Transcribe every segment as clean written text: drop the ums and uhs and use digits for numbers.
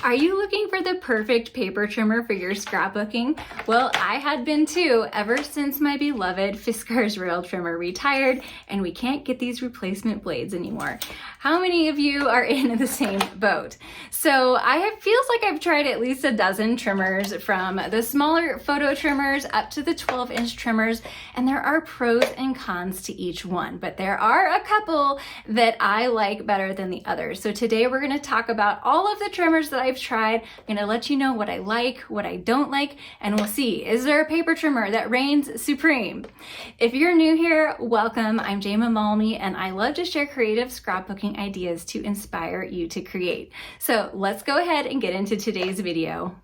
Are you looking for the perfect paper trimmer for your scrapbooking? Well, I had been too ever since my beloved Fiskars rail trimmer retired and we can't get these replacement blades anymore. How many of you are in the same boat? So feels like I've tried at least a dozen trimmers, from the smaller photo trimmers up to the 12-inch trimmers, and there are pros and cons to each one, but there are a couple that I like better than the others. So today we're going to talk about all of the trimmers that I've tried. I'm going to let you know what I like, what I don't like, and we'll see, is there a paper trimmer that reigns supreme? If you're new here, welcome. I'm Jayma Malme, and I love to share creative scrapbooking ideas to inspire you to create. So let's go ahead and get into today's video.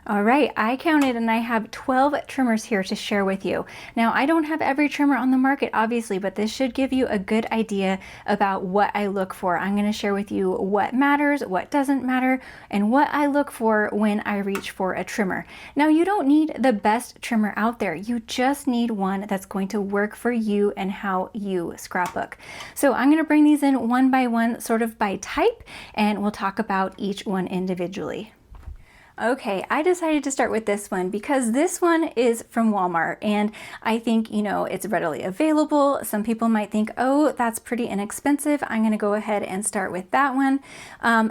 All right, I counted and I have 12 trimmers here to share with you. Now, I don't have every trimmer on the market, obviously, but this should give you a good idea about what I look for. I'm going to share with you what matters, what doesn't matter, and what I look for when I reach for a trimmer. Now, you don't need the best trimmer out there. You just need one that's going to work for you and how you scrapbook. So I'm going to bring these in one by one, sort of by type, and we'll talk about each one individually. Okay, I decided to start with this one because this one is from Walmart, and I think, it's readily available. Some people might think, oh, that's pretty inexpensive. I'm going to go ahead and start with that one.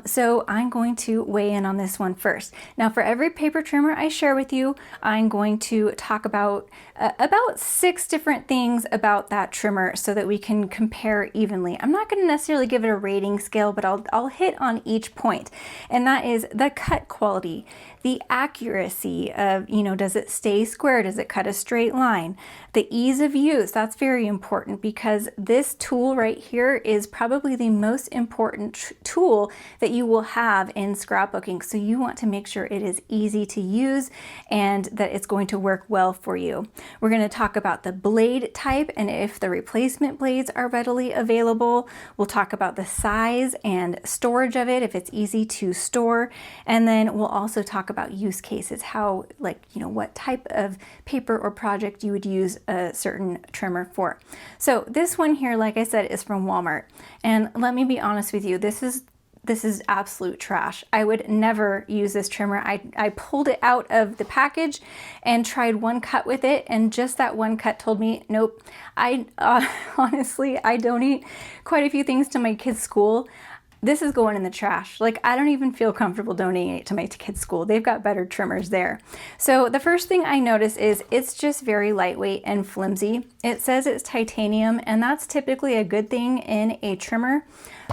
So I'm going to weigh in on this one first. Now, for every paper trimmer I share with you, I'm going to talk about 6 different things about that trimmer so that we can compare evenly. I'm not going to necessarily give it a rating scale, but I'll hit on each point, and that is the cut quality, the accuracy of, does it stay square? Does it cut a straight line? The ease of use, that's very important because this tool right here is probably the most important tool that you will have in scrapbooking. So you want to make sure it is easy to use and that it's going to work well for you. We're going to talk about the blade type and if the replacement blades are readily available. We'll talk about the size and storage of it, if it's easy to store. And then we'll also talk about use cases, how, what type of paper or project you would use a certain trimmer for. So this one here, like I said, is from Walmart. And let me be honest with you, this is absolute trash. I would never use this trimmer. I pulled it out of the package and tried one cut with it, and just that one cut told me, nope. Honestly, I donate quite a few things to my kids' school. This is going in the trash. I don't even feel comfortable donating it to my kids' school. They've got better trimmers there. So the first thing I notice is it's just very lightweight and flimsy. It says it's titanium, and that's typically a good thing in a trimmer,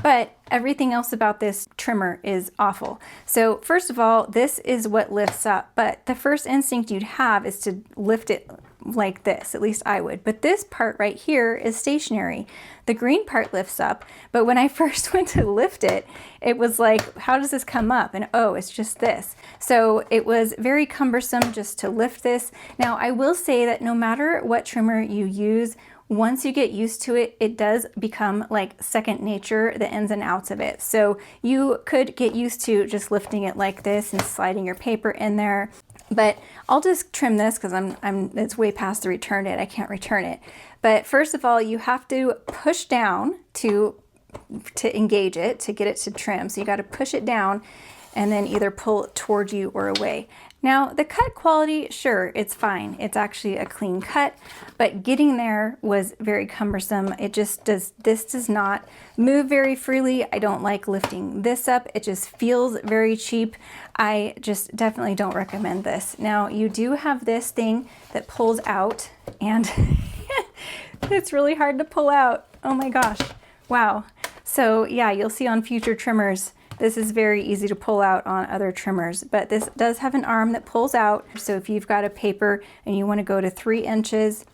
but everything else about this trimmer is awful. So first of all, this is what lifts up, but the first instinct you'd have is to lift it like this, at least I would. But this part right here is stationary. The green part lifts up, but when I first went to lift it, it was like, how does this come up? And oh, it's just this. So it was very cumbersome just to lift this. Now, I will say that no matter what trimmer you use, once you get used to it, it does become like second nature, the ins and outs of it. So you could get used to just lifting it like this and sliding your paper in there. But I'll just trim this because it's way past the return it. I can't return it. But first of all, you have to push down to engage it, to get it to trim. So you got to push it down and then either pull it towards you or away. Now, the cut quality, sure, it's fine. It's actually a clean cut, but getting there was very cumbersome. This does not move very freely. I don't like lifting this up. It just feels very cheap. I just definitely don't recommend this. Now, you do have this thing that pulls out, and it's really hard to pull out. Oh my gosh. Wow. So yeah, you'll see on future trimmers, this is very easy to pull out on other trimmers, but this does have an arm that pulls out. So if you've got a paper and you want to go to 3 inches,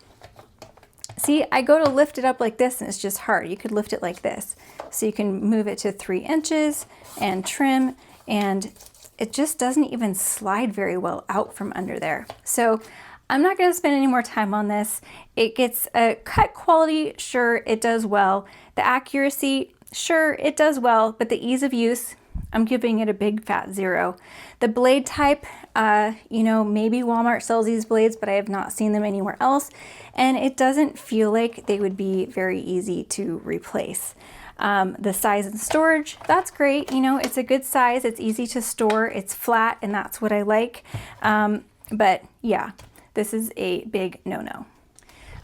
see, I go to lift it up like this and it's just hard. You could lift it like this. So you can move it to 3 inches and trim, and it just doesn't even slide very well out from under there. So I'm not going to spend any more time on this. It gets a cut quality, sure, it does well. The accuracy, sure, it does well, but the ease of use, I'm giving it a big fat 0. The blade type, maybe Walmart sells these blades, but I have not seen them anywhere else, and it doesn't feel like they would be very easy to replace. The size and storage, that's great. You know, it's a good size. It's easy to store. It's flat, and that's what I like. But yeah, this is a big no-no.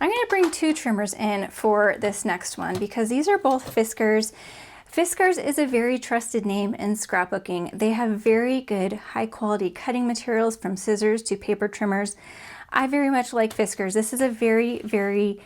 I'm going to bring two trimmers in for this next one because these are both Fiskars. Fiskars is a very trusted name in scrapbooking. They have very good high quality cutting materials from scissors to paper trimmers. I very much like Fiskars. This is a very, very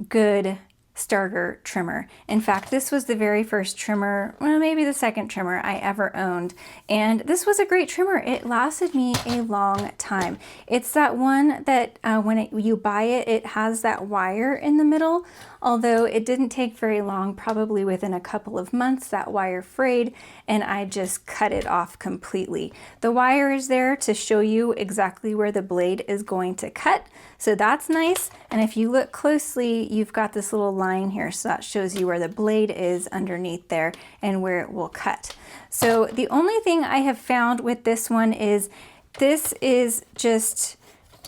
good starter trimmer. In fact, this was the very first trimmer, well, maybe the second trimmer I ever owned. And this was a great trimmer. It lasted me a long time. It's that one that when you buy it, it has that wire in the middle. Although it didn't take very long, probably within a couple of months, that wire frayed and I just cut it off completely. The wire is there to show you exactly where the blade is going to cut. So that's nice. And if you look closely, you've got this little line here. So that shows you where the blade is underneath there and where it will cut. So the only thing I have found with this one is this is just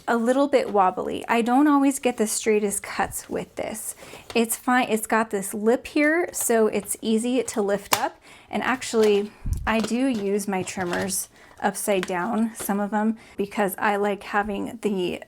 a little bit wobbly. I don't always get the straightest cuts with this. It's fine. It's got this lip here, so it's easy to lift up. And actually, I do use my trimmers upside down, some of them, because I like having the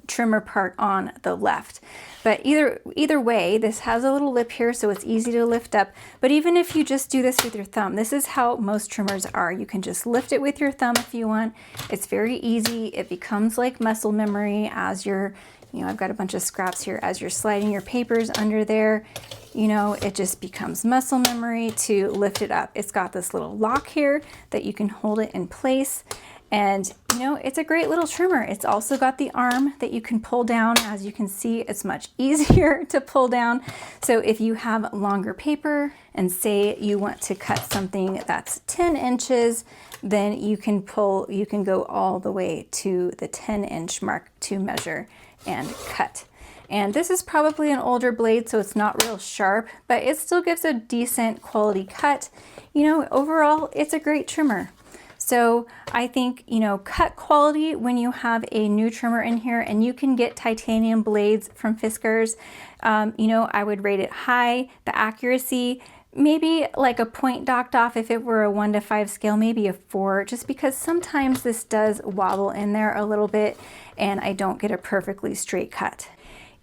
trimmer part on the left. But either way, this has a little lip here, so it's easy to lift up. But even if you just do this with your thumb, this is how most trimmers are. You can just lift it with your thumb if you want. It's very easy. It becomes like muscle memory as you're, you know, I've got a bunch of scraps here. As you're sliding your papers under there, you know, it just becomes muscle memory to lift it up. It's got this little lock here that you can hold it in place. And, you know, it's a great little trimmer. It's also got the arm that you can pull down. As you can see, it's much easier to pull down. So if you have longer paper and say you want to cut something that's 10 inches, then you can go all the way to the 10-inch mark to measure and cut. And this is probably an older blade, so it's not real sharp, but it still gives a decent quality cut. You know, overall, it's a great trimmer. So I think, you know, cut quality when you have a new trimmer in here, and you can get titanium blades from Fiskars, you know, I would rate it high. The accuracy, maybe like a point docked off. If it were a 1 to 5 scale, maybe a 4, just because sometimes this does wobble in there a little bit and I don't get a perfectly straight cut.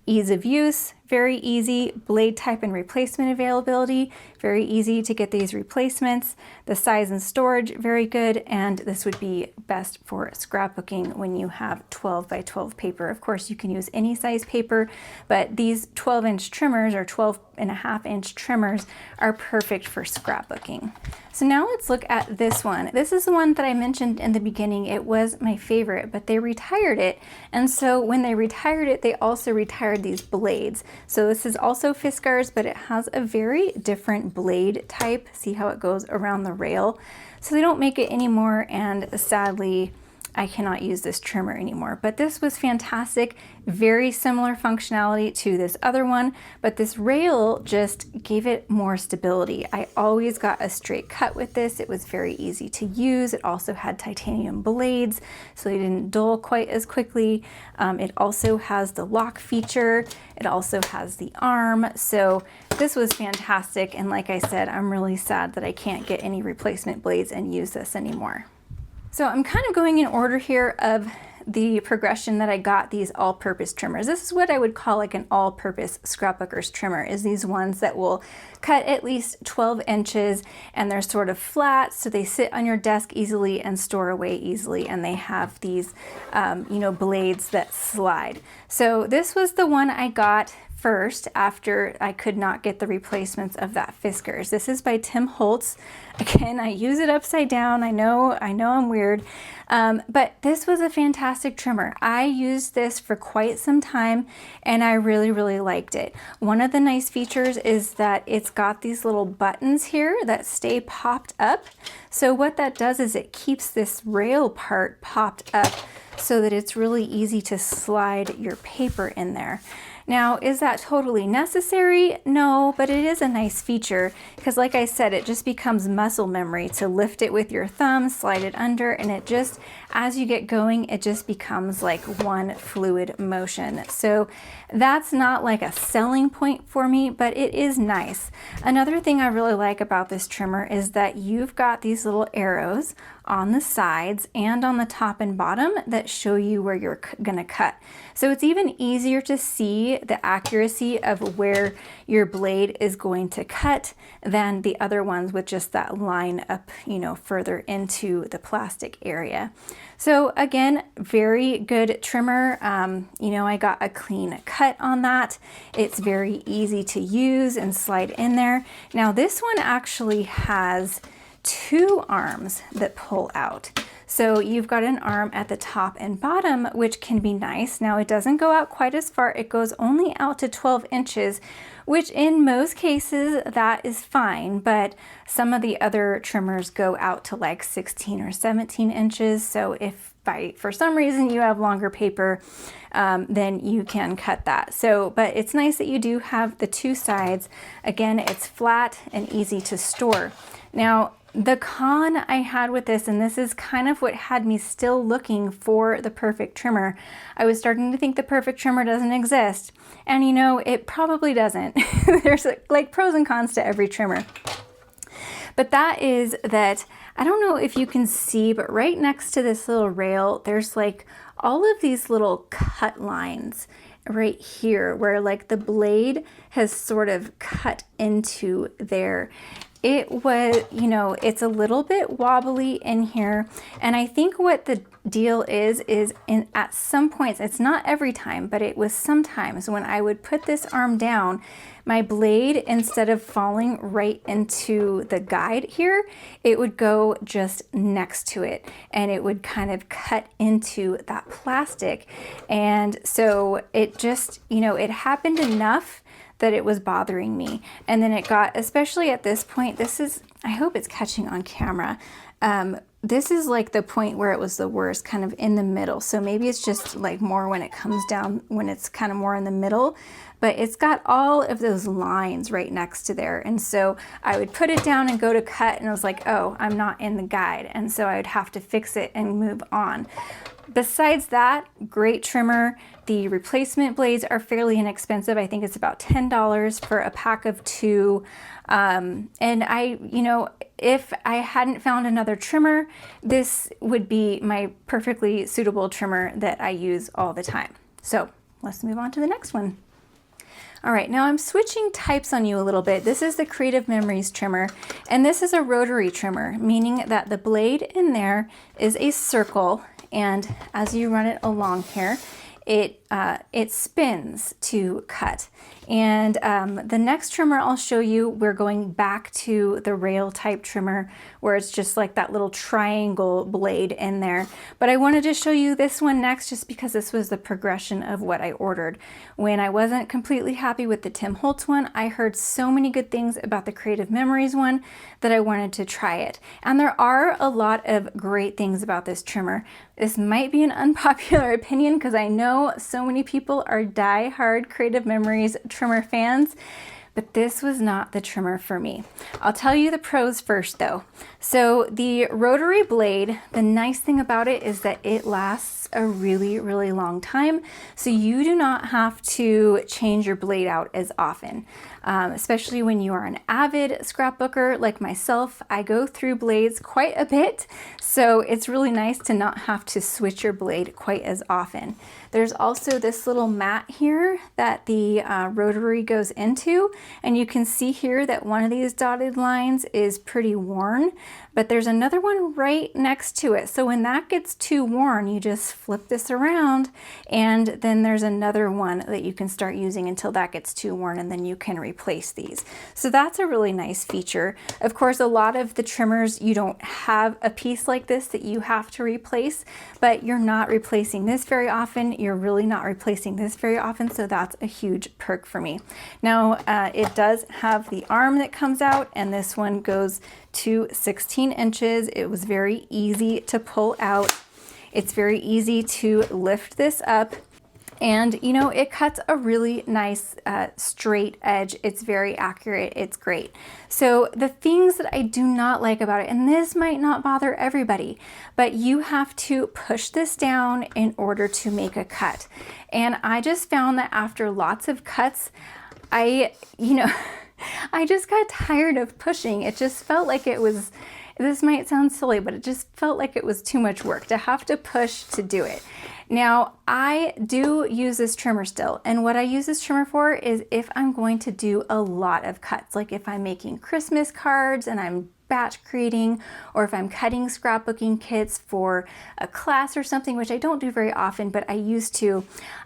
Ease of use, very easy. Blade type and replacement availability, very easy to get these replacements. The size and storage, very good, and this would be best for scrapbooking when you have 12 by 12 paper. Of course, you can use any size paper, but these 12-inch trimmers or 12.5-inch trimmers are perfect for scrapbooking. So now let's look at this one. This is the one that I mentioned in the beginning. It was my favorite, but they retired it. And so when they retired it, they also retired these blades. So this is also Fiskars, but it has a very different blade type. See how it goes around the rail? So they don't make it anymore, and sadly, I cannot use this trimmer anymore. But this was fantastic, very similar functionality to this other one, but this rail just gave it more stability. I always got a straight cut with this. It was very easy to use. It also had titanium blades, so they didn't dull quite as quickly. It also has the lock feature. It also has the arm. So this was fantastic. And like I said, I'm really sad that I can't get any replacement blades and use this anymore. So I'm kind of going in order here of the progression that I got these all-purpose trimmers. This is what I would call like an all-purpose scrapbooker's trimmer, is these ones that will cut at least 12 inches and they're sort of flat, so they sit on your desk easily and store away easily, and they have these you know, blades that slide. So this was the one I got first after I could not get the replacements of that Fiskars. This is by Holtz. Again, I use it upside down. I know I'm weird, but this was a fantastic trimmer. I used this for quite some time and I really liked it. One of the nice features is that it's got these little buttons here that stay popped up. So what that does is it keeps this rail part popped up so that it's really easy to slide your paper in there. Now, is that totally necessary? No, but it is a nice feature because like I said, it just becomes muscle memory to lift it with your thumb, slide it under, and it just, as you get going, it just becomes like one fluid motion. So that's not like a selling point for me, but it is nice. Another thing I really like about this trimmer is that you've got these little arrows on the sides and on the top and bottom that show you where you're gonna cut. So it's even easier to see the accuracy of where your blade is going to cut than the other ones with just that line up, you know, further into the plastic area. So again, very good trimmer. You know, I got a clean cut on that. It's very easy to use and slide in there. Now this one actually has two arms that pull out. So you've got an arm at the top and bottom, which can be nice. Now it doesn't go out quite as far. It goes only out to 12 inches, which in most cases that is fine, but some of the other trimmers go out to like 16 or 17 inches. So if for some reason you have longer paper, then you can cut that. So, but it's nice that you do have the two sides. Again, it's flat and easy to store. Now, the con I had with this, and this is kind of what had me still looking for the perfect trimmer, I was starting to think the perfect trimmer doesn't exist. And you know, it probably doesn't. There's like pros and cons to every trimmer. But that is that, I don't know if you can see, but right next to this little rail, there's like all of these little cut lines right here where like the blade has sort of cut into there. It was, you know, it's a little bit wobbly in here. And I think what the deal is at some points, it's not every time, but it was sometimes when I would put this arm down, my blade, instead of falling right into the guide here, it would go just next to it and it would kind of cut into that plastic. And so it just, you know, it happened enough that it was bothering me. And then it got, especially at this point, this is, I hope it's catching on camera. This is like the point where it was the worst, kind of in the middle. So maybe it's just like more when it comes down, when it's kind of more in the middle, but it's got all of those lines right next to there. And so I would put it down and go to cut and I was like, oh, I'm not in the guide. And so I would have to fix it and move on. Besides that, great trimmer. The replacement blades are fairly inexpensive. I think it's about $10 for a pack of two. And I, you know, if I hadn't found another trimmer, this would be my perfectly suitable trimmer that I use all the time. So let's move on to the next one. All right, now I'm switching types on you a little bit. This is the Creative Memories trimmer, and this is a rotary trimmer, meaning that the blade in there is a circle, and as you run it along here, it spins to cut. And the next trimmer I'll show you, we're going back to the rail type trimmer where it's just like that little triangle blade in there. But I wanted to show you this one next just because this was the progression of what I ordered. When I wasn't completely happy with the Tim Holtz one, I heard so many good things about the Creative Memories one that I wanted to try it. And there are a lot of great things about this trimmer. This might be an unpopular opinion because I know so many people are die-hard Creative Memories trimmer fans, but this was not the trimmer for me. I'll tell you the pros first though. So the rotary blade, the nice thing about it is that it lasts a really, really long time. So you do not have to change your blade out as often. Especially when you are an avid scrapbooker like myself. I go through blades quite a bit, so it's really nice to not have to switch your blade quite as often. There's also this little mat here that the rotary goes into, and you can see here that one of these dotted lines is pretty worn, but there's another one right next to it. So when that gets too worn, you just flip this around, and then there's another one that you can start using until that gets too worn, and then you can replace these. So that's a really nice feature. Of course, a lot of the trimmers, you don't have a piece like this that you have to replace, but you're not replacing this very often. You're really not replacing this very often, so that's a huge perk for me. Now, it does have the arm that comes out, and this one goes to 16 inches. It was very easy to pull out. It's very easy to lift this up. And you know, it cuts a really nice straight edge. It's very accurate. It's great. So the things that I do not like about it, and this might not bother everybody, but you have to push this down in order to make a cut. And I just found that after lots of cuts, I just got tired of pushing. It just felt like it was, this might sound silly, but it just felt like it was too much work to have to push to do it. Now, I do use this trimmer still, and what I use this trimmer for is if I'm going to do a lot of cuts, like if I'm making Christmas cards and I'm batch creating, or if I'm cutting scrapbooking kits for a class or something, which I don't do very often, but I used to.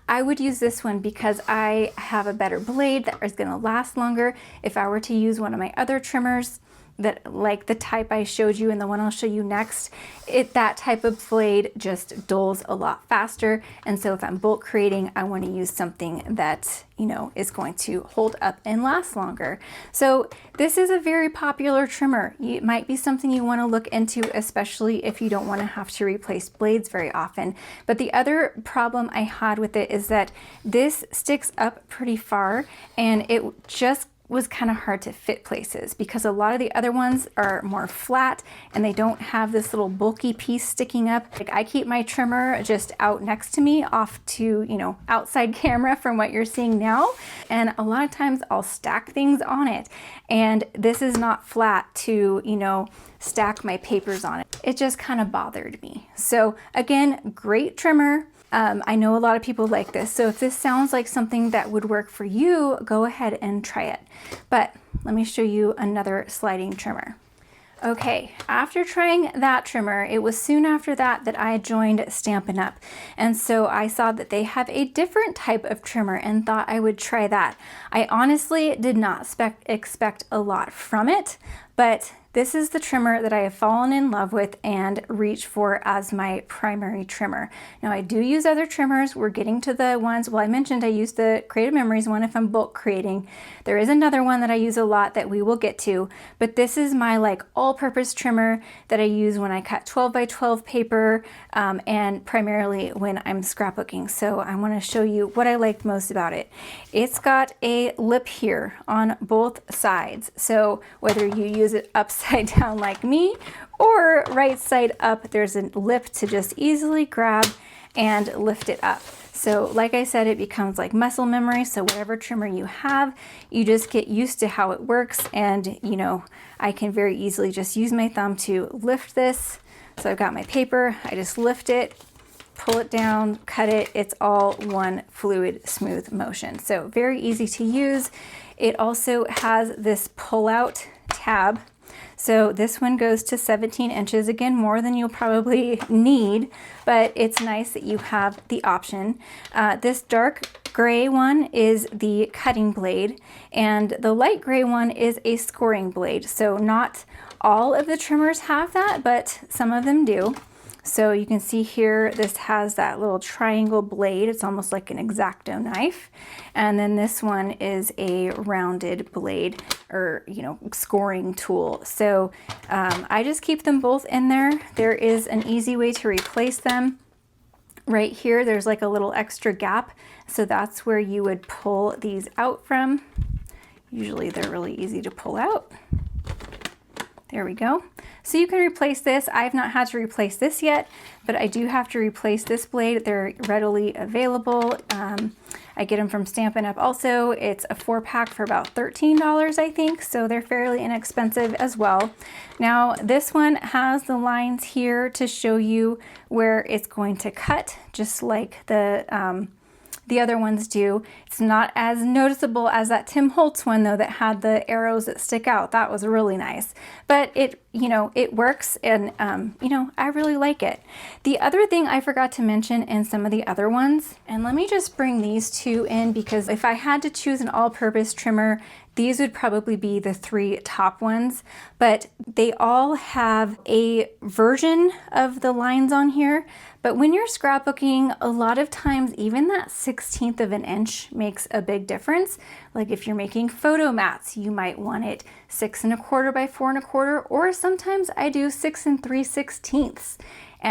I would use this one because I have a better blade that is going to last longer. If I were to use one of my other trimmers, that like the type I showed you and the one I'll show you next, that type of blade just dulls a lot faster. And so if I'm bulk creating, I want to use something that, you know, is going to hold up and last longer. So this is a very popular trimmer. It might be something you want to look into, especially if you don't want to have to replace blades very often. But the other problem I had with it is that this sticks up pretty far, and it just was kind of hard to fit places because a lot of the other ones are more flat and they don't have this little bulky piece sticking up. Like, I keep my trimmer just out next to me, off to, you know, outside camera from what you're seeing now. And a lot of times I'll stack things on it, and this is not flat to, you know, stack my papers on it. It just kind of bothered me. So again, great trimmer. I know a lot of people like this, so if this sounds like something that would work for you, go ahead and try it. But let me show you another sliding trimmer. Okay, after trying that trimmer, it was soon after that that I joined Stampin' Up. And so I saw that they have a different type of trimmer and thought I would try that. I honestly did not expect a lot from it, but this is the trimmer that I have fallen in love with and reach for as my primary trimmer. Now, I do use other trimmers. We're getting to the ones, well, I mentioned I use the Creative Memories one if I'm bulk creating. There is another one that I use a lot that we will get to, but this is my like all-purpose trimmer that I use when I cut 12 by 12 paper and primarily when I'm scrapbooking. So I want to show you what I liked most about it. It's got a lip here on both sides. So whether you use it upside down like me or right side up, there's a lip to just easily grab and lift it up. So like I said, it becomes like muscle memory. So whatever trimmer you have, you just get used to how it works. And you know, I can very easily just use my thumb to lift this. So I've got my paper, I just lift it, pull it down, cut it. It's all one fluid, smooth motion. So very easy to use. It also has this pull-out tab. So this one goes to 17 inches, again, more than you'll probably need, but it's nice that you have the option. This dark gray one is the cutting blade, and the light gray one is a scoring blade. So not all of the trimmers have that, but some of them do. So you can see here, this has that little triangle blade. It's almost like an X-Acto knife. And then this one is a rounded blade, or, you know, scoring tool. So I just keep them both in there. There is an easy way to replace them. Right here, there's like a little extra gap. So that's where you would pull these out from. Usually they're really easy to pull out. There we go. So you can replace this. I've not had to replace this yet, but I do have to replace this blade. They're readily available. I get them from Stampin' Up also. It's a 4-pack for about $13, I think, so they're fairly inexpensive as well. Now, this one has the lines here to show you where it's going to cut, just like the other ones do. It's not as noticeable as that Tim Holtz one though, that had the arrows that stick out. That was really nice, but it, you know, it works, and you know, I really like it. The other thing I forgot to mention in some of the other ones, and let me just bring these two in, because if I had to choose an all-purpose trimmer, these would probably be the 3 top ones, but they all have a version of the lines on here. But when you're scrapbooking, a lot of times even that 1/16 of an inch makes a big difference. Like if you're making photo mats, you might want it 6 1/4 by 4 1/4, or sometimes I do 6 3/16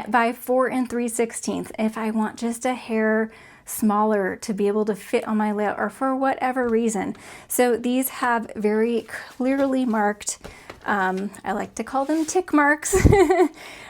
by 4 3/16 if I want just a hair smaller to be able to fit on my layout, or for whatever reason. So these have very clearly marked, I like to call them tick marks,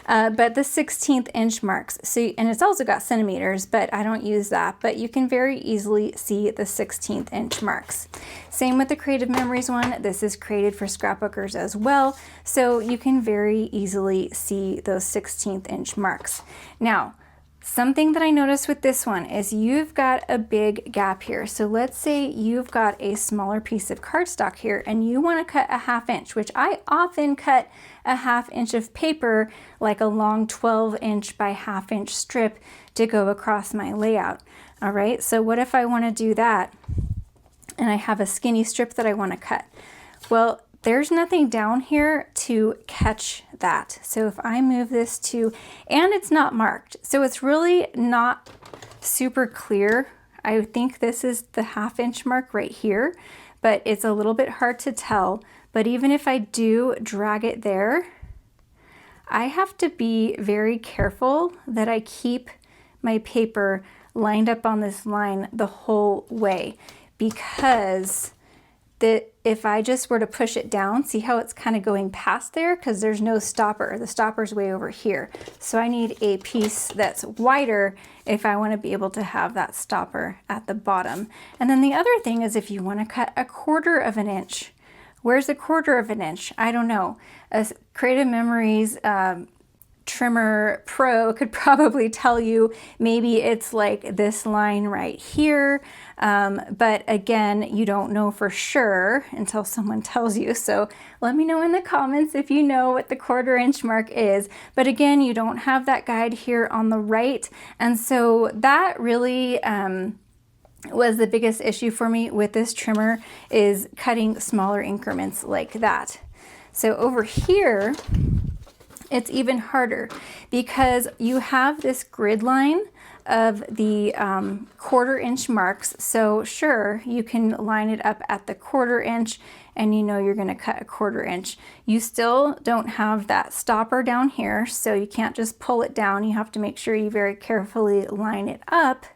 but the 16th inch marks. So, and it's also got centimeters, but I don't use that, but you can very easily see the 16th inch marks. Same with the Creative Memories one. This is created for scrapbookers as well, so you can very easily see those 16th inch marks. Now, something that I noticed with this one is you've got a big gap here. So let's say you've got a smaller piece of cardstock here and you want to cut a 1/2 inch, which I often cut a 1/2 inch of paper, like a long 12 inch by 1/2 inch strip to go across my layout. All right, so what if I want to do that and I have a skinny strip that I want to cut? Well, there's nothing down here to catch that. So if I move this to, and it's not marked, so it's really not super clear. I think this is the 1/2 inch mark right here, but it's a little bit hard to tell. But even if I do drag it there, I have to be very careful that I keep my paper lined up on this line the whole way, because that if I just were to push it down, see how it's kind of going past there, because there's no stopper. The stopper's way over here. So I need a piece that's wider if I want to be able to have that stopper at the bottom. And then the other thing is if you want to cut a 1/4 inch, where's a 1/4 inch? I don't know. A Creative Memories trimmer pro could probably tell you maybe it's like this line right here, but again, you don't know for sure until someone tells you. So let me know in the comments if you know what the 1/4 inch mark is. But again, you don't have that guide here on the right, and so that really was the biggest issue for me with this trimmer, is cutting smaller increments like that. So over here, it's even harder because you have this grid line of the 1/4 inch marks. So sure, you can line it up at the 1/4 inch and you know you're going to cut a 1/4 inch. You still don't have that stopper down here, so you can't just pull it down. You have to make sure you very carefully line it up.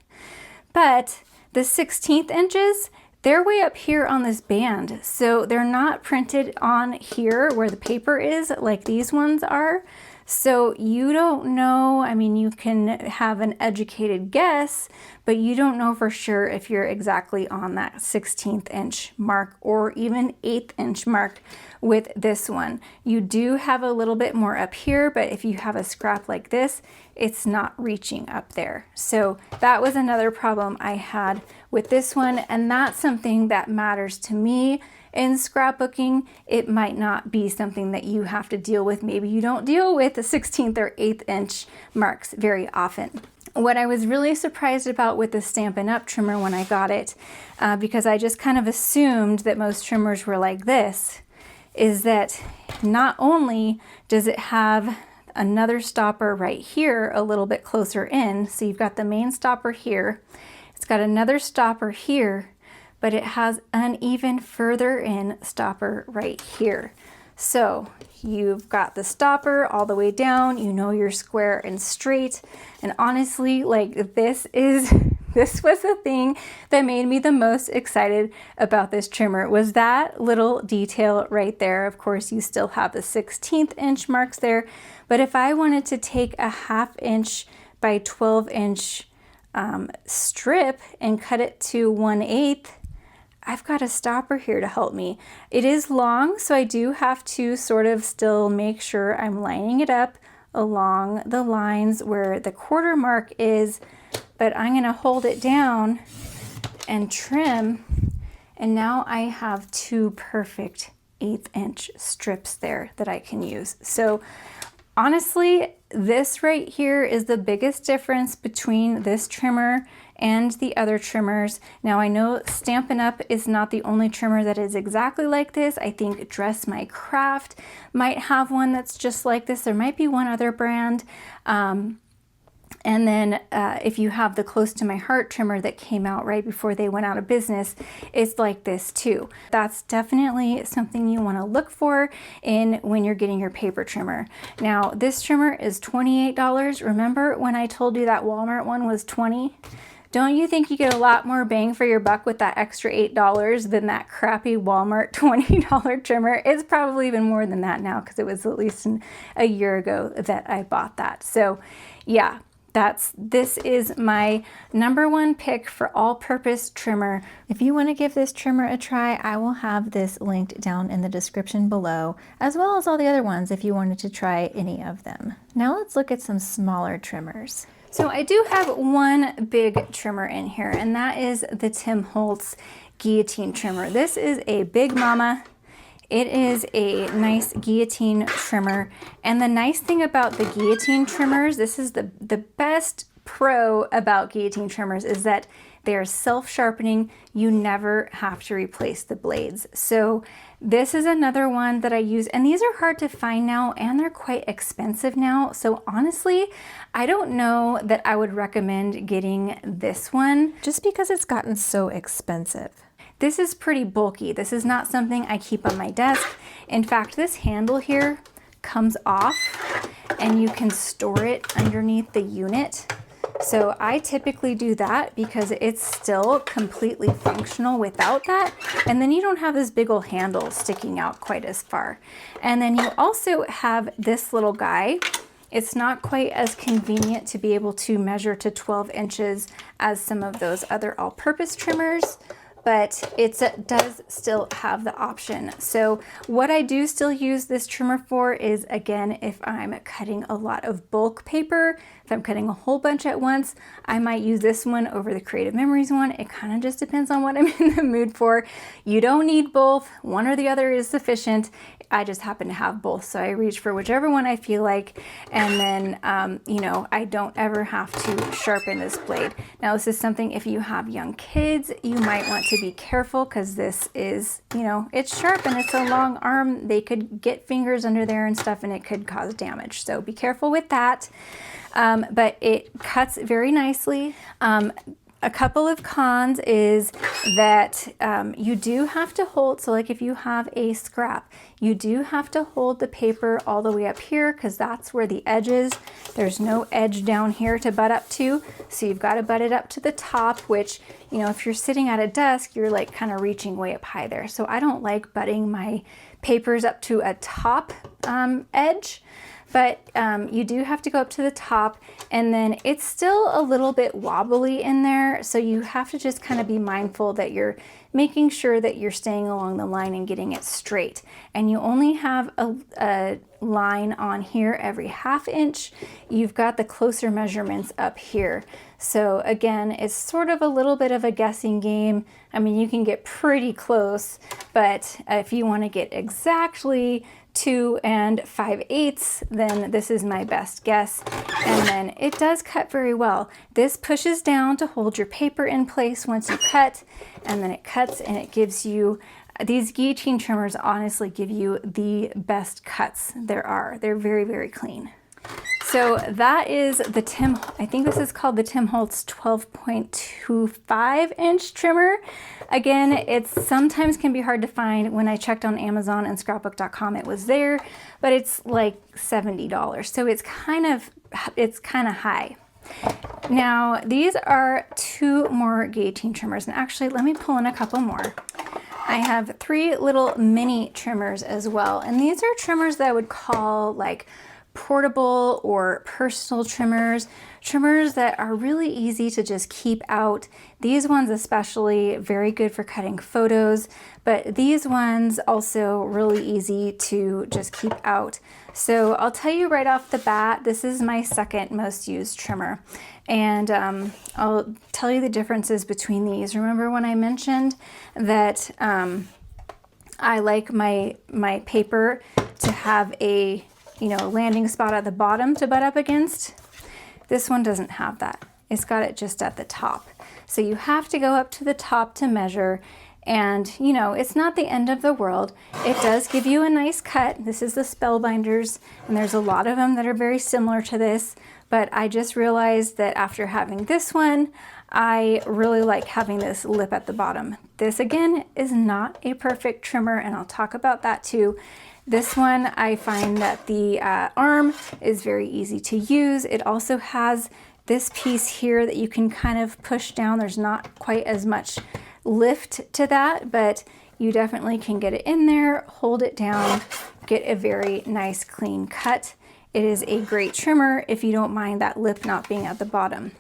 But the 16th inches, they're way up here on this band, so they're not printed on here where the paper is like these ones are. So you don't know, I mean, you can have an educated guess, but you don't know for sure if you're exactly on that 16th inch mark or even 1/8 inch mark with this one. You do have a little bit more up here, but if you have a scrap like this, it's not reaching up there. So that was another problem I had with this one, and that's something that matters to me in scrapbooking. It might not be something that you have to deal with. Maybe you don't deal with the 16th or 1/8 inch marks very often. What I was really surprised about with the Stampin' Up trimmer when I got it, because I just kind of assumed that most trimmers were like this, is that not only does it have another stopper right here a little bit closer in, so you've got the main stopper here, it's got another stopper here, but it has an even further in stopper right here. So you've got the stopper all the way down, you know you're square and straight, and honestly, like this was the thing that made me the most excited about this trimmer, was that little detail right there. Of course, you still have the 16th inch marks there, but if I wanted to take a 1/2 inch by 12 inch strip and cut it to 1/8, I've got a stopper here to help me. It is long, so I do have to sort of still make sure I'm lining it up along the lines where the 1/4 mark is, but I'm gonna hold it down and trim, and now I have 2 perfect 1/8 inch strips there that I can use. So honestly, this right here is the biggest difference between this trimmer and the other trimmers. Now I know Stampin' Up is not the only trimmer that is exactly like this. I think Dress My Craft might have one that's just like this. There might be one other brand. And then if you have the Close to My Heart trimmer that came out right before they went out of business, it's like this too. That's definitely something you want to look for in when you're getting your paper trimmer. Now this trimmer is $28. Remember when I told you that Walmart one was $20? Don't you think you get a lot more bang for your buck with that extra $8 than that crappy Walmart $20 trimmer? It's probably even more than that now because it was at least a year ago that I bought that. So yeah, this is my #1 pick for all-purpose trimmer. If you want to give this trimmer a try, I will have this linked down in the description below, as well as all the other ones if you wanted to try any of them. Now let's look at some smaller trimmers. So I do have one big trimmer in here, and that is the Tim Holtz guillotine trimmer. This is a big mama. It is a nice guillotine trimmer, and the nice thing about the guillotine trimmers, this is the best pro about guillotine trimmers, is that they are self-sharpening. You never have to replace the blades. So this is another one that I use, and these are hard to find now, and they're quite expensive now. So honestly, I don't know that I would recommend getting this one just because it's gotten so expensive. This is pretty bulky. This is not something I keep on my desk. In fact, this handle here comes off and you can store it underneath the unit. So I typically do that because it's still completely functional without that. And then you don't have this big old handle sticking out quite as far. And then you also have this little guy. It's not quite as convenient to be able to measure to 12 inches as some of those other all-purpose trimmers, but it does still have the option. So what I do still use this trimmer for is, again, if I'm cutting a lot of bulk paper, if I'm cutting a whole bunch at once, I might use this one over the Creative Memories one. It kind of just depends on what I'm in the mood for. You don't need both. One or the other is sufficient. I just happen to have both, so I reach for whichever one I feel like, and then, you know, I don't ever have to sharpen this blade. Now, this is something, if you have young kids, you might want to be careful because this is, you know, it's sharp and it's a long arm. They could get fingers under there and stuff, and it could cause damage. So be careful with that. But it cuts very nicely. A couple of cons is that you do have to hold, so like if you have a scrap, you do have to hold the paper all the way up here because that's where the edge is. There's no edge down here to butt up to, so you've got to butt it up to the top, which, you know, if you're sitting at a desk, you're like kind of reaching way up high there. So I don't like butting my papers up to a top edge. But you do have to go up to the top, and then it's still a little bit wobbly in there. So you have to just kind of be mindful that you're making sure that you're staying along the line and getting it straight. And you only have a line on here every ½ inch. You've got the closer measurements up here. So again, it's sort of a little bit of a guessing game. I mean, you can get pretty close, but if you want to get exactly 2 5/8, then this is my best guess. And then it does cut very well. This pushes down to hold your paper in place once you cut, and then it cuts and it gives you, these guillotine trimmers honestly give you the best cuts there are. They're very, very clean. So that is the I think this is called the Tim Holtz 12.25 inch trimmer. Again, it sometimes can be hard to find. When I checked on Amazon and scrapbook.com, it was there, but it's like $70. So it's kind of high. Now, these are 2 more guillotine trimmers, and actually, let me pull in a couple more. I have 3 little mini trimmers as well, and these are trimmers that I would call like portable or personal trimmers that are really easy to just keep out. These ones especially very good for cutting photos, but these ones also really easy to just keep out. So I'll tell you right off the bat, this is my second most used trimmer, and I'll tell you the differences between these. Remember when I mentioned that I like my paper to have a, you know, landing spot at the bottom to butt up against? This one doesn't have that. It's got it just at the top. So you have to go up to the top to measure, and you know, it's not the end of the world. It does give you a nice cut. This is the Spellbinders, and there's a lot of them that are very similar to this, but I just realized that after having this one, I really like having this lip at the bottom. This again is not a perfect trimmer, and I'll talk about that too. This one, I find that the arm is very easy to use. It also has this piece here that you can kind of push down. There's not quite as much lift to that, but you definitely can get it in there, hold it down, get a very nice clean cut. It is a great trimmer if you don't mind that lip not being at the bottom.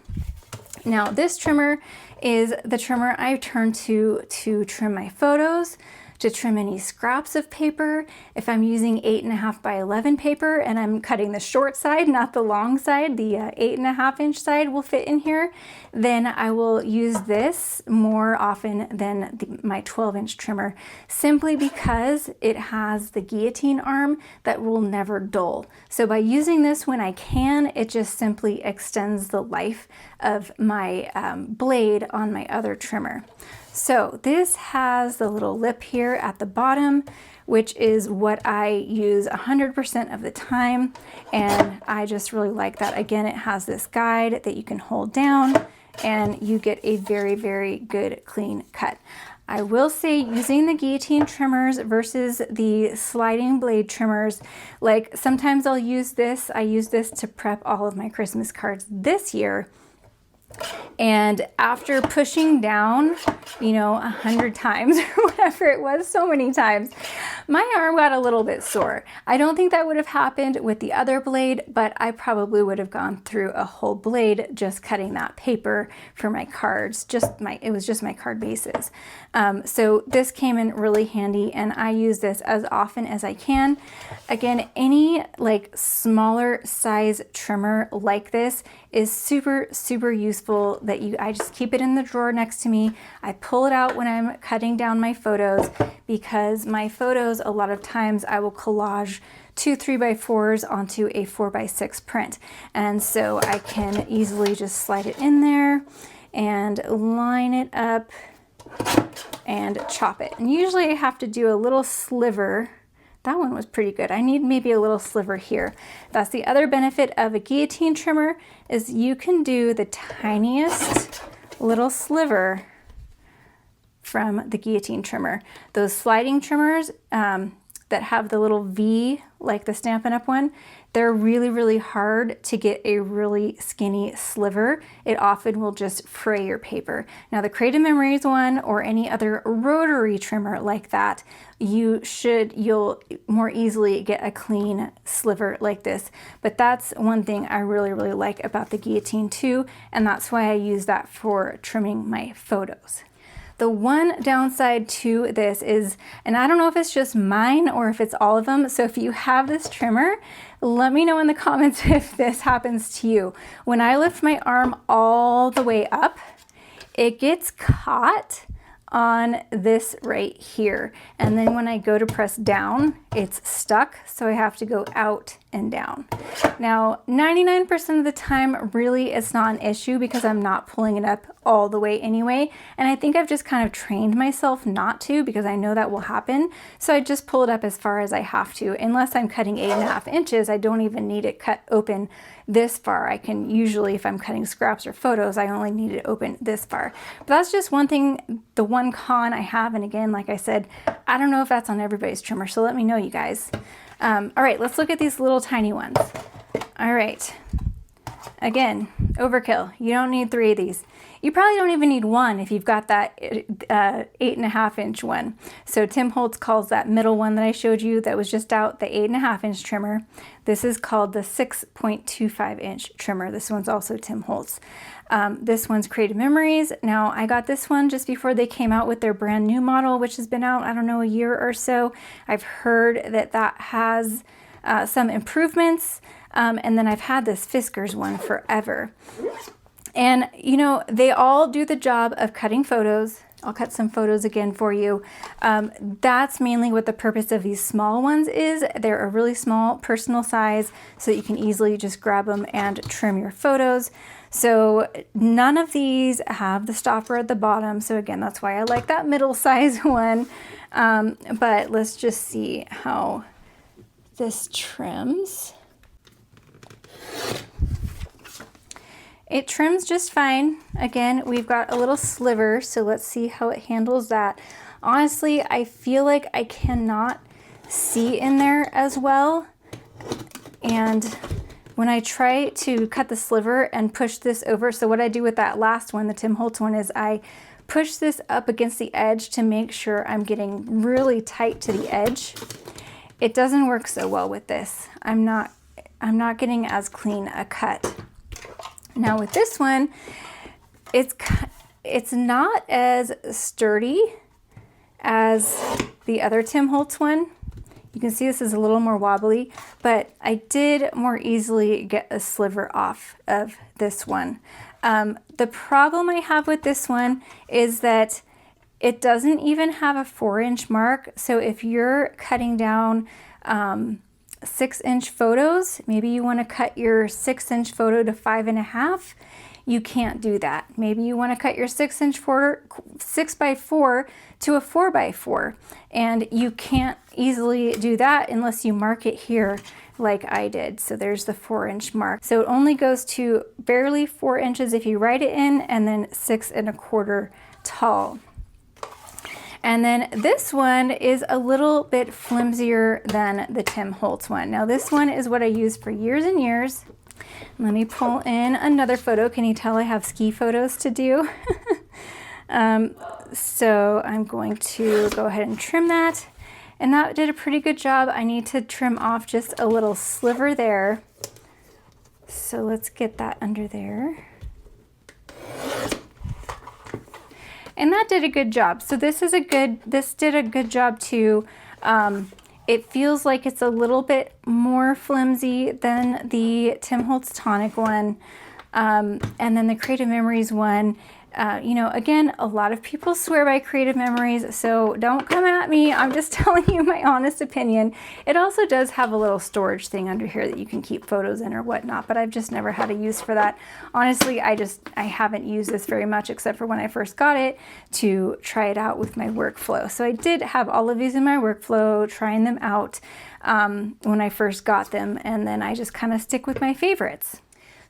Now this trimmer is the trimmer I turn to trim my photos, to trim any scraps of paper. If I'm using 8.5 by 11 paper and I'm cutting the short side, not the long side, the 8.5 inch side will fit in here, then I will use this more often than my 12-inch trimmer, simply because it has the guillotine arm that will never dull. So by using this when I can, it just simply extends the life of my blade on my other trimmer. So this has the little lip here at the bottom, which is what I use 100% of the time, and I just really like that. Again, it has this guide that you can hold down and you get a very, very good clean cut. I will say, using the guillotine trimmers versus the sliding blade trimmers, like sometimes I'll use this. I use this to prep all of my Christmas cards this year. And after pushing down, you know, 100 times or whatever it was, so many times, my arm got a little bit sore. I don't think that would have happened with the other blade, but I probably would have gone through a whole blade just cutting that paper for my cards. It was just my card bases. So this came in really handy, and I use this as often as I can. Again, any like smaller size trimmer like this is super, super useful. That I just keep it in the drawer next to me. I pull it out when I'm cutting down my photos, because my photos, a lot of times I will collage 2 3x4s onto a 4x6 print. And so I can easily just slide it in there and line it up and chop it. And usually I have to do a little sliver. That one was pretty good. I need maybe a little sliver here. That's the other benefit of a guillotine trimmer, is you can do the tiniest little sliver from the guillotine trimmer. Those sliding trimmers that have the little V, like the Stampin' Up one, they're really, really hard to get a really skinny sliver. It often will just fray your paper. Now the Creative Memories one, or any other rotary trimmer like that, you'll more easily get a clean sliver like this. But that's one thing I really, really like about the guillotine too, and that's why I use that for trimming my photos. The one downside to this is, and I don't know if it's just mine or if it's all of them, so if you have this trimmer, let me know in the comments if this happens to you. When I lift my arm all the way up, it gets caught on this right here. And then when I go to press down, it's stuck, so I have to go out and down. Now, 99% of the time, really, it's not an issue because I'm not pulling it up all the way anyway. And I think I've just kind of trained myself not to, because I know that will happen. So I just pull it up as far as I have to. Unless I'm cutting 8.5 inches, I don't even need it cut open this far. I can usually, if I'm cutting scraps or photos, I only need it open this far. But that's just one thing, the one con I have. And again, like I said, I don't know if that's on everybody's trimmer, so let me know, you guys. All right, let's look at these little tiny ones. All right, again, overkill. You don't need 3 of these. You probably don't even need 1 if you've got that 8.5 inch one. So Tim Holtz calls that middle one that I showed you that was just out the 8.5 inch trimmer. This is called the 6.25 inch trimmer. This one's also Tim Holtz. This one's Creative Memories. Now, I got this one just before they came out with their brand new model, which has been out, I don't know, a year or so. I've heard that that has some improvements. And then I've had this Fiskars one forever. And, you know, they all do the job of cutting photos. I'll cut some photos again for you. That's mainly what the purpose of these small ones is. They're a really small personal size, so that you can easily just grab them and trim your photos. So none of these have the stopper at the bottom. So again, that's why I like that middle size one. But let's just see how this trims. It trims just fine. Again, we've got a little sliver, so let's see how it handles that. Honestly, I feel like I cannot see in there as well. And when I try to cut the sliver and push this over, so what I do with that last one, the Tim Holtz one, is I push this up against the edge to make sure I'm getting really tight to the edge. It doesn't work so well with this. I'm not getting as clean a cut. Now with this one, it's not as sturdy as the other Tim Holtz one. You can see this is a little more wobbly, but I did more easily get a sliver off of this one. The problem I have with this one is that it doesn't even have a 4-inch mark. So if you're cutting down 6-inch photos, maybe you want to cut your 6-inch photo to 5.5. You can't do that. Maybe you want to cut your 6-inch 6x4 to a 4x4, and you can't easily do that unless you mark it here like I did. So there's the 4-inch mark. So it only goes to barely 4 inches if you write it in, and then 6.25 tall. And then this one is a little bit flimsier than the Tim Holtz one. Now this one is what I used for years and years. Let me pull in another photo. Can you tell I have ski photos to do? So I'm going to go ahead and trim that. And that did a pretty good job. I need to trim off just a little sliver there. So let's get that under there. And that did a good job. So this did a good job too. It feels like it's a little bit more flimsy than the Tim Holtz Tonic one. And then the Creative Memories one, you know, again, a lot of people swear by Creative Memories, so don't come at me. I'm just telling you my honest opinion. It also does have a little storage thing under here that you can keep photos in or whatnot, but I've just never had a use for that. Honestly, I haven't used this very much except for when I first got it to try it out with my workflow. So I did have all of these in my workflow, trying them out when I first got them, and then I just kind of stick with my favorites.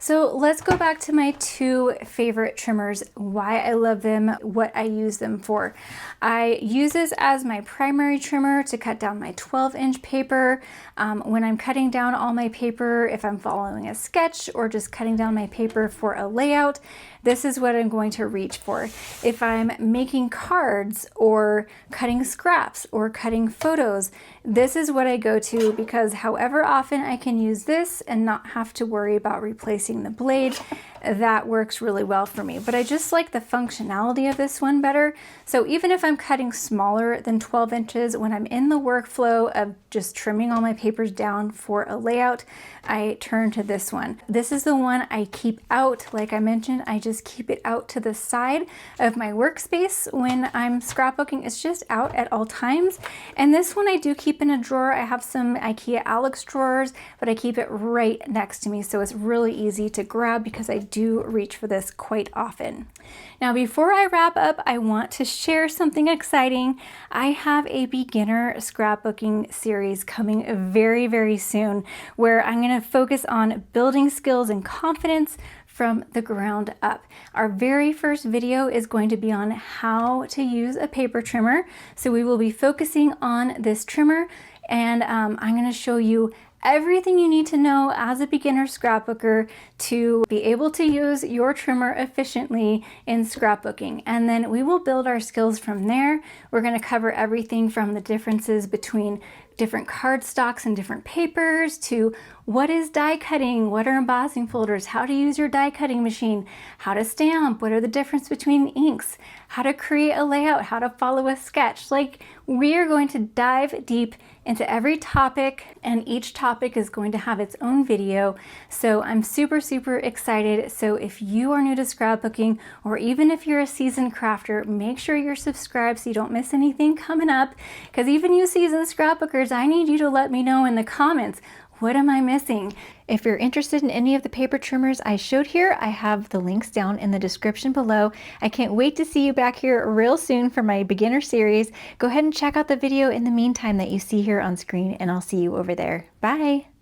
So let's go back to my 2 favorite trimmers, why I love them, what I use them for. I use this as my primary trimmer to cut down my 12-inch paper. When I'm cutting down all my paper, if I'm following a sketch or just cutting down my paper for a layout, this is what I'm going to reach for. If I'm making cards or cutting scraps or cutting photos, this is what I go to, because however often I can use this and not have to worry about replacing the blade, that works really well for me. But I just like the functionality of this one better. So even if I'm cutting smaller than 12 inches, when I'm in the workflow of just trimming all my papers down for a layout, I turn to this one. This is the one I keep out. Like I mentioned, I just keep it out to the side of my workspace when I'm scrapbooking. It's just out at all times. And this one I do keep in a drawer. I have some IKEA Alex drawers, but I keep it right next to me, so it's really easy to grab because I do reach for this quite often. Now, before I wrap up, I want to share something exciting. I have a beginner scrapbooking series coming very, very soon, where I'm going to focus on building skills and confidence from the ground up. Our very first video is going to be on how to use a paper trimmer. So we will be focusing on this trimmer, and I'm going to show you everything you need to know as a beginner scrapbooker to be able to use your trimmer efficiently in scrapbooking. And then we will build our skills from there. We're going to cover everything from the differences between different cardstocks and different papers to what is die cutting, what are embossing folders, how to use your die cutting machine, how to stamp, what are the difference between inks, how to create a layout, how to follow a sketch. Like, we are going to dive deep into every topic, and each topic is going to have its own video. So I'm super, super excited. So if you are new to scrapbooking, or even if you're a seasoned crafter, make sure you're subscribed so you don't miss anything coming up. Because even you seasoned scrapbookers, I need you to let me know in the comments, what am I missing? If you're interested in any of the paper trimmers I showed here, I have the links down in the description below. I can't wait to see you back here real soon for my beginner series. Go ahead and check out the video in the meantime that you see here on screen, and I'll see you over there. Bye!